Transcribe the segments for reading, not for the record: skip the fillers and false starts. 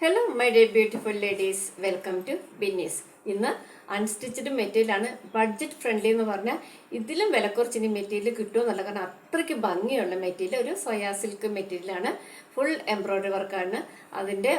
Hello my dear beautiful ladies, welcome to Binnis. ഇന്ന് unstitched മെറ്റീരിയലാണ്, budget friendly എന്ന് പറഞ്ഞാൽ ഇതിലും വില കുറച്ച് ഇനി മെറ്റീരിയൽ കിട്ടുമെന്നല്ല. കാരണം അത്രയ്ക്ക് ഭംഗിയുള്ള മെറ്റീരിയൽ, ഒരു സോയാ സിൽക്ക് മെറ്റീരിയലാണ്, ഫുൾ എംബ്രോയ്ഡറി വർക്കാണ്. അതിൻ്റെ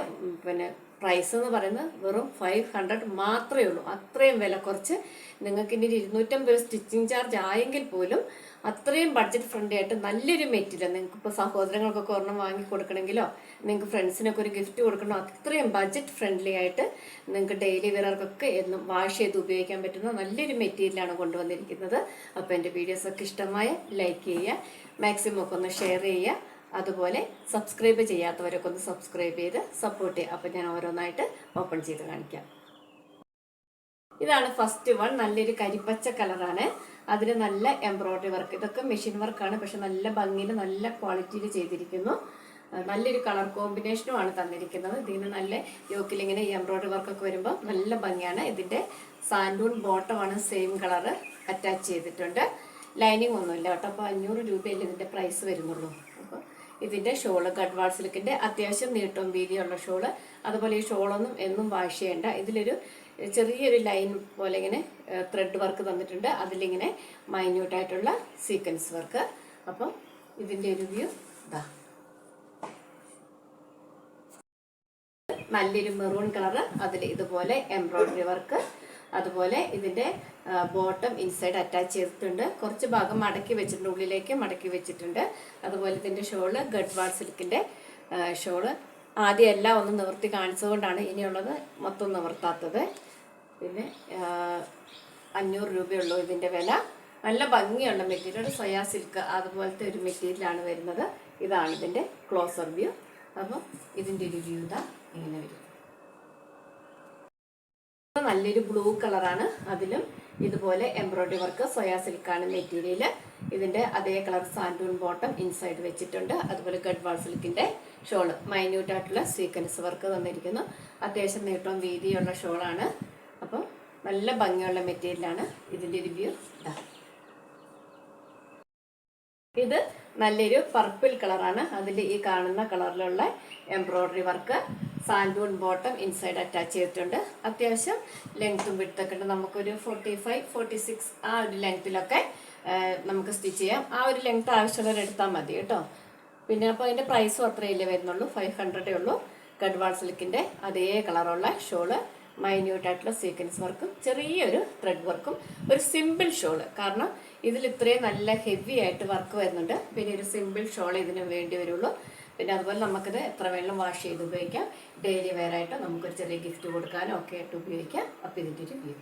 പ്രൈസ് എന്ന് പറയുന്നത് വെറും 500 മാത്രമേ ഉള്ളൂ. അത്രയും വില കുറച്ച്. നിങ്ങൾക്ക് ഇനി 250 സ്റ്റിച്ചിങ് ചാർജ് ആയെങ്കിൽ പോലും അത്രയും ബഡ്ജറ്റ് ഫ്രണ്ട്ലി ആയിട്ട് നല്ലൊരു മെറ്റീരിയൽ. നിങ്ങൾക്ക് ഇപ്പോൾ സഹോദരങ്ങൾക്കൊക്കെ ഒരെണ്ണം വാങ്ങി കൊടുക്കണമെങ്കിലോ നിങ്ങൾക്ക് ഫ്രണ്ട്സിനൊക്കെ ഒരു ഗിഫ്റ്റ് കൊടുക്കണോ, അത്രയും ബഡ്ജറ്റ് ഫ്രണ്ട്ലി ആയിട്ട് നിങ്ങൾക്ക് ഡെയിലി വെയർക്കൊക്കെ എന്നും വാഷ് ചെയ്ത് ഉപയോഗിക്കാൻ പറ്റുന്ന നല്ലൊരു മെറ്റീരിയലാണ് കൊണ്ടുവന്നിരിക്കുന്നത്. അപ്പോൾ എൻ്റെ വീഡിയോസൊക്കെ ഇഷ്ടമായ ലൈക്ക് ചെയ്യുക, മാക്സിമം ഒക്കെ ഒന്ന് ഷെയർ ചെയ്യുക, അതുപോലെ സബ്സ്ക്രൈബ് ചെയ്യാത്തവരൊക്കെ ഒന്ന് സബ്സ്ക്രൈബ് ചെയ്ത് സപ്പോർട്ട് ചെയ്യുക. അപ്പോൾ ഞാൻ ഓരോന്നായിട്ട് ഓപ്പൺ ചെയ്ത് കാണിക്കാം. ഇതാണ് ഫസ്റ്റ് വൺ. നല്ലൊരു കരിപ്പച്ച കളറാണ്. അതിന് നല്ല എംബ്രോയ്ഡറി വർക്ക്. ഇതൊക്കെ മെഷീൻ വർക്കാണ്, പക്ഷെ നല്ല ഭംഗിയിൽ നല്ല ക്വാളിറ്റിയിൽ ചെയ്തിരിക്കുന്നു. നല്ലൊരു കളർ കോമ്പിനേഷനുമാണ് തന്നിരിക്കുന്നത്. ഇതിന് നല്ല യോക്കിൽ ഇങ്ങനെ എംബ്രോയ്ഡറി വർക്കൊക്കെ വരുമ്പോൾ നല്ല ഭംഗിയാണ്. ഇതിൻ്റെ സാൻഡൂൺ ബോട്ടമാണ് സെയിം കളറ് അറ്റാച്ച് ചെയ്തിട്ടുണ്ട്. ലൈനിങ് ഒന്നുമില്ല കേട്ടോ. അപ്പോൾ 500 രൂപയല്ലേ ഇതിൻ്റെ പ്രൈസ് വരുന്നുള്ളൂ. അപ്പോൾ ഇതിൻ്റെ ഷോള് ഗഡ്വാൾ സിൽക്കിൻ്റെ അത്യാവശ്യം നീട്ടവും വീതിയുള്ള ഷോള്. അതുപോലെ ഈ ഷോളൊന്നും എന്നും വാഷ് ചെയ്യേണ്ട. ഇതിലൊരു ചെറിയൊരു ലൈൻ പോലെ ഇങ്ങനെ ത്രെഡ് വർക്ക് തന്നിട്ടുണ്ട്. അതിലിങ്ങനെ മൈന്യൂട്ടായിട്ടുള്ള സീക്വൻസ് വർക്ക്. അപ്പം ഇതിൻ്റെ ഒരു വ്യൂ ഇതാ. നല്ലൊരു മെറൂൺ കളറ്, അതിൽ ഇതുപോലെ എംബ്രോയ്ഡറി വർക്ക്. അതുപോലെ ഇതിൻ്റെ ബോട്ടം ഇൻസൈഡ് അറ്റാച്ച് ചെയ്തിട്ടുണ്ട്. കുറച്ച് ഭാഗം മടക്കി വെച്ചിട്ടുണ്ട്, ഉള്ളിലേക്ക് മടക്കി വെച്ചിട്ടുണ്ട്. അതുപോലെ ഇതിൻ്റെ ഷോള് ഗഡ്വാൾ സിൽക്കിൻ്റെ ഷോള്. ആദ്യം എല്ലാം ഒന്ന് നിവർത്തി കാണിച്ചതുകൊണ്ടാണ് ഇനിയുള്ളത് മൊത്തം നിവർത്താത്തത്. പിന്നെ 500 രൂപയുള്ളൂ ഇതിൻ്റെ വില. നല്ല ഭംഗിയുള്ള മെറ്റീരിയൽ, സോയാ സിൽക്ക് അതുപോലത്തെ ഒരു മെറ്റീരിയലാണ് വരുന്നത്. ഇതാണ് ഇതിൻ്റെ ക്ലോസർ വ്യൂ. അപ്പം ഇതിൻ്റെ ഒരു വ്യൂ ഇതാ ഇങ്ങനെ വരും. നല്ലൊരു ബ്ലൂ കളറാണ്. അതിലും ഇതുപോലെ എംബ്രോയ്ഡറി വർക്ക്, സോയാ സിൽക്കാണ് മെറ്റീരിയൽ. ഇതിൻ്റെ അതേ കളർ സാൻഡൂൺ ബോട്ടം ഇൻസൈഡ് വെച്ചിട്ടുണ്ട്. അതുപോലെ ഗഡ്വാൾ സിൽക്കിൻ്റെ ഷോള് മൈന്യൂട്ടായിട്ടുള്ള സീക്വൻസ് വർക്ക് തന്നിരിക്കുന്നു. അത്യാവശ്യം നീട്ടവും വീതിയുള്ള ഷോളാണ്. അപ്പം നല്ല ഭംഗിയുള്ള മെറ്റീരിയലാണ്. ഇതിൻ്റെ ഒരു വ്യൂ ഇതാ. ഇത് നല്ലൊരു പർപ്പിൾ കളറാണ്. അതിൽ ഈ കാണുന്ന കളറിലുള്ള എംബ്രോയ്ഡറി വർക്ക്, സാൻഡൂൺ ബോട്ടം ഇൻസൈഡ് അറ്റാച്ച് ചെയ്തിട്ടുണ്ട്. അത്യാവശ്യം ലെങ്ത്തും വിഡ്ത്തൊക്കെ ഉണ്ട്. നമുക്കൊരു 45, 46 ആ ഒരു ലെങ്ത്തിലൊക്കെ നമുക്ക് സ്റ്റിച്ച് ചെയ്യാം. ആ ഒരു ലെങ്ത്ത് ആവശ്യമുള്ളവരെടുത്താൽ മതി കേട്ടോ. പിന്നെ അപ്പോൾ അതിൻ്റെ പ്രൈസും അത്രയല്ലേ വരുന്നുള്ളൂ, 500 ഉള്ളൂ. ഗഡ്വാൾ സിൽക്കിൻ്റെ അതേ കളറുള്ള ഷോള്, മൈന്യൂട്ടായിട്ടുള്ള സീക്വൻസ് വർക്കും ചെറിയൊരു ത്രെഡ് വർക്കും, ഒരു സിമ്പിൾ ഷോള്. കാരണം ഇതിൽ ഇത്രയും നല്ല ഹെവി ആയിട്ട് വർക്ക് വരുന്നുണ്ട്. പിന്നെ ഒരു സിമ്പിൾ ഷോൾ ഇതിന് വേണ്ടി വരുള്ളൂ. പിന്നെ അതുപോലെ നമുക്കിത് എത്ര വെള്ളം വാഷ് ചെയ്ത് ഉപയോഗിക്കാം. ഡെയിലി വെയർ ആയിട്ട് നമുക്കൊരു ചെറിയ ഗിഫ്റ്റ് കൊടുക്കാനോ ഒക്കെ ആയിട്ട് ഉപയോഗിക്കാം. അപ്പോൾ ഇതിൻ്റെ ഒരു വ്യൂ.